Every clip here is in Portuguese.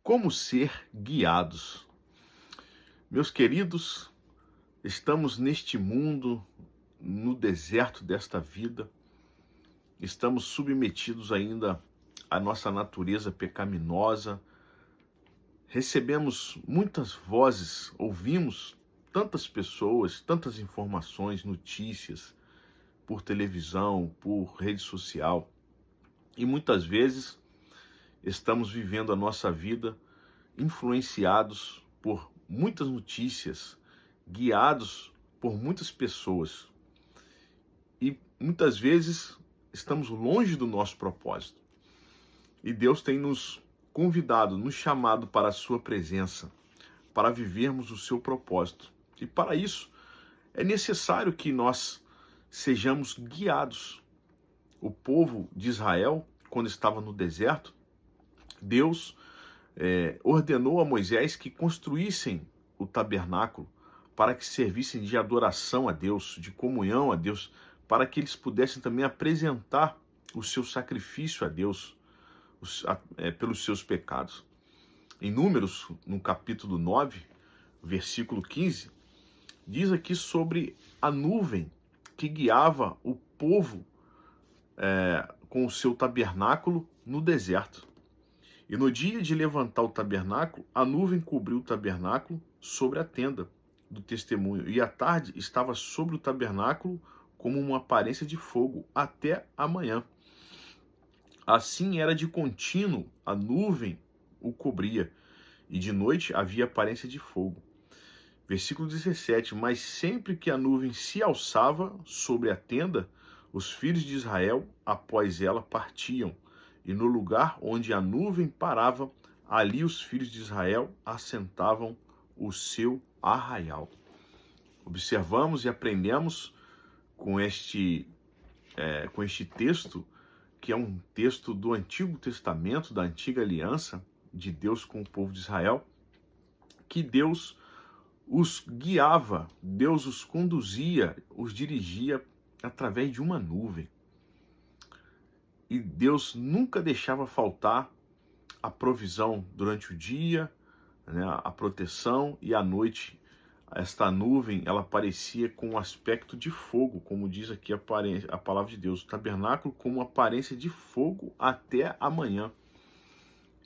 Como ser guiados? Meus queridos, estamos neste mundo, no deserto desta vida, estamos submetidos ainda à nossa natureza pecaminosa, recebemos muitas vozes, ouvimos tantas pessoas, tantas informações, notícias, por televisão, por rede social, e muitas vezes estamos vivendo a nossa vida influenciados por muitas notícias, guiados por muitas pessoas. E muitas vezes estamos longe do nosso propósito. E Deus tem nos convidado, nos chamado para a sua presença, para vivermos o seu propósito. E para isso é necessário que nós sejamos guiados. O povo de Israel, quando estava no deserto, Deus ordenou a Moisés que construíssem o tabernáculo para que servissem de adoração a Deus, de comunhão a Deus, para que eles pudessem também apresentar o seu sacrifício a Deus pelos seus pecados. Em Números, no capítulo 9, versículo 15, diz aqui sobre a nuvem que guiava o povo com o seu tabernáculo no deserto. E no dia de levantar o tabernáculo, a nuvem cobriu o tabernáculo sobre a tenda do testemunho, e à tarde estava sobre o tabernáculo como uma aparência de fogo até a manhã. Assim era de contínuo, a nuvem o cobria, e de noite havia aparência de fogo. Versículo 17, mas sempre que a nuvem se alçava sobre a tenda, os filhos de Israel, após ela, partiam, e no lugar onde a nuvem parava, ali os filhos de Israel assentavam o seu arraial. Observamos e aprendemos com este texto, que é um texto do Antigo Testamento, da Antiga Aliança de Deus com o povo de Israel, que Deus os guiava, Deus os conduzia, os dirigia através de uma nuvem. E Deus nunca deixava faltar a provisão durante o dia, né, a proteção, e à noite esta nuvem ela aparecia com um aspecto de fogo, como diz aqui a palavra de Deus, o tabernáculo com uma aparência de fogo até amanhã.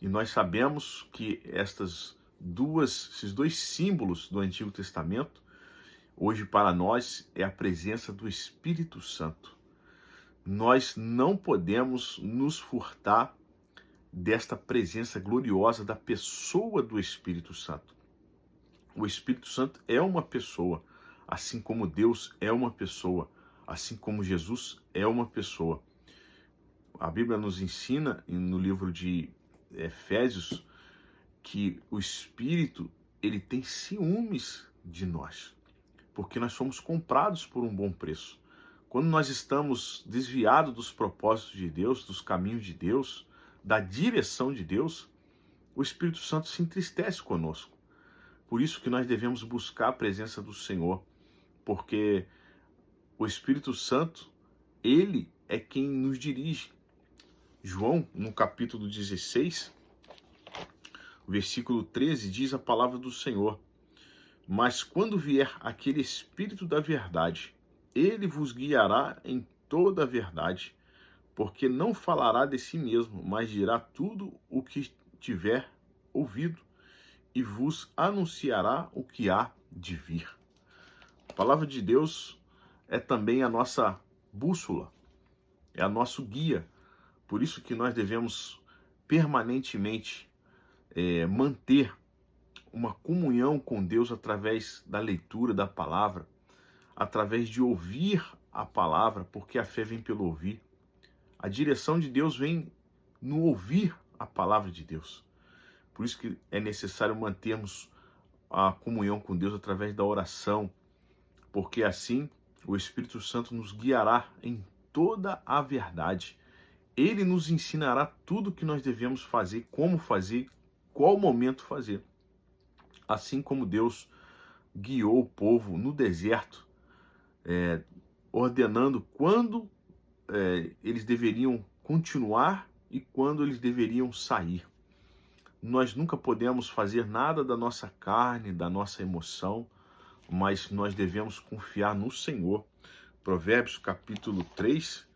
E nós sabemos que esses dois símbolos do Antigo Testamento, hoje para nós é a presença do Espírito Santo. Nós não podemos nos furtar desta presença gloriosa da pessoa do Espírito Santo. O Espírito Santo é uma pessoa, assim como Deus é uma pessoa, assim como Jesus é uma pessoa. A Bíblia nos ensina, no livro de Efésios, que o Espírito ele tem ciúmes de nós, porque nós somos comprados por um bom preço. Quando nós estamos desviados dos propósitos de Deus, dos caminhos de Deus, da direção de Deus, o Espírito Santo se entristece conosco. Por isso que nós devemos buscar a presença do Senhor, porque o Espírito Santo, ele é quem nos dirige. João, no capítulo 16, versículo 13, diz a palavra do Senhor: mas quando vier aquele Espírito da verdade, ele vos guiará em toda a verdade, porque não falará de si mesmo, mas dirá tudo o que tiver ouvido, e vos anunciará o que há de vir. A palavra de Deus é também a nossa bússola, é o nosso guia. Por isso que nós devemos permanentemente manter uma comunhão com Deus através da leitura da palavra, através de ouvir a palavra, porque a fé vem pelo ouvir. A direção de Deus vem no ouvir a palavra de Deus. Por isso que é necessário mantermos a comunhão com Deus através da oração, porque assim o Espírito Santo nos guiará em toda a verdade. Ele nos ensinará tudo o que nós devemos fazer, como fazer, qual momento fazer. Assim como Deus guiou o povo no deserto, ordenando quando eles deveriam continuar e quando eles deveriam sair. nós nunca podemos fazer nada da nossa carne, da nossa emoção, mas nós devemos confiar no Senhor. Provérbios capítulo 3,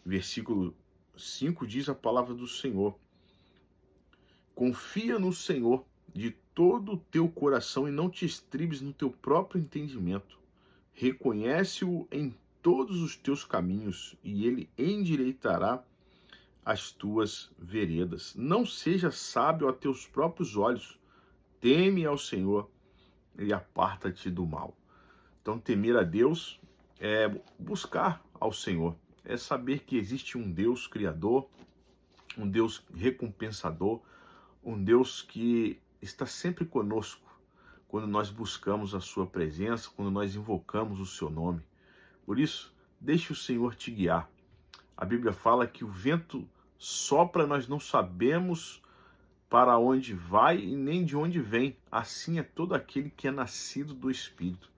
versículo 5 diz a palavra do Senhor: confia no Senhor de todo o teu coração e não te estribes no teu próprio entendimento. Reconhece-o em todos os teus caminhos e ele endireitará as tuas veredas. Não seja sábio a teus próprios olhos. Teme ao Senhor e aparta-te do mal. Então, temer a Deus é buscar ao Senhor, é saber que existe um Deus criador, um Deus recompensador, um Deus que está sempre conosco quando nós buscamos a sua presença, quando nós invocamos o seu nome. Por isso, deixe o Senhor te guiar. A Bíblia fala que o vento sopra, nós não sabemos para onde vai e nem de onde vem. Assim é todo aquele que é nascido do Espírito.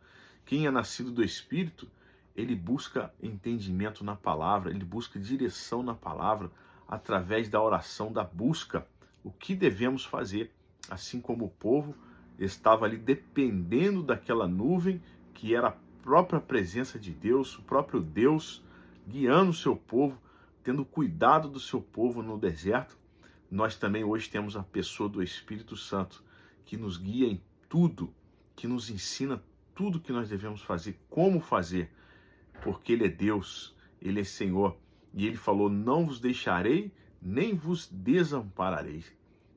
Quem é nascido do Espírito, ele busca entendimento na palavra, ele busca direção na palavra, através da oração, da busca. O que devemos fazer? Assim como o povo estava ali dependendo daquela nuvem, que era a própria presença de Deus, o próprio Deus guiando o seu povo, tendo cuidado do seu povo no deserto. Nós também hoje temos a pessoa do Espírito Santo, que nos guia em tudo, que nos ensina tudo que nós devemos fazer, como fazer, porque Ele é Deus, Ele é Senhor, e Ele falou: não vos deixarei, nem vos desampararei.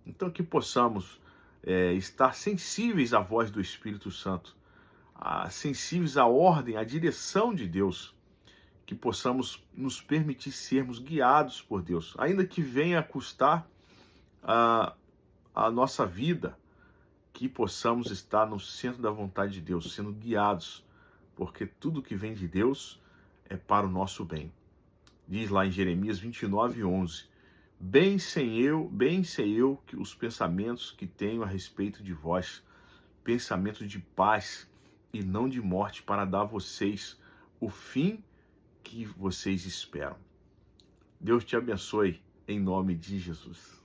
Então que possamos estar sensíveis à voz do Espírito Santo, sensíveis à ordem, à direção de Deus, que possamos nos permitir sermos guiados por Deus, ainda que venha a custar a nossa vida, que possamos estar no centro da vontade de Deus, sendo guiados, porque tudo que vem de Deus é para o nosso bem. Diz lá em Jeremias 29:11, bem sei eu que os pensamentos que tenho a respeito de vós, pensamentos de paz e não de morte, para dar a vocês o fim que vocês esperam. Deus te abençoe, em nome de Jesus.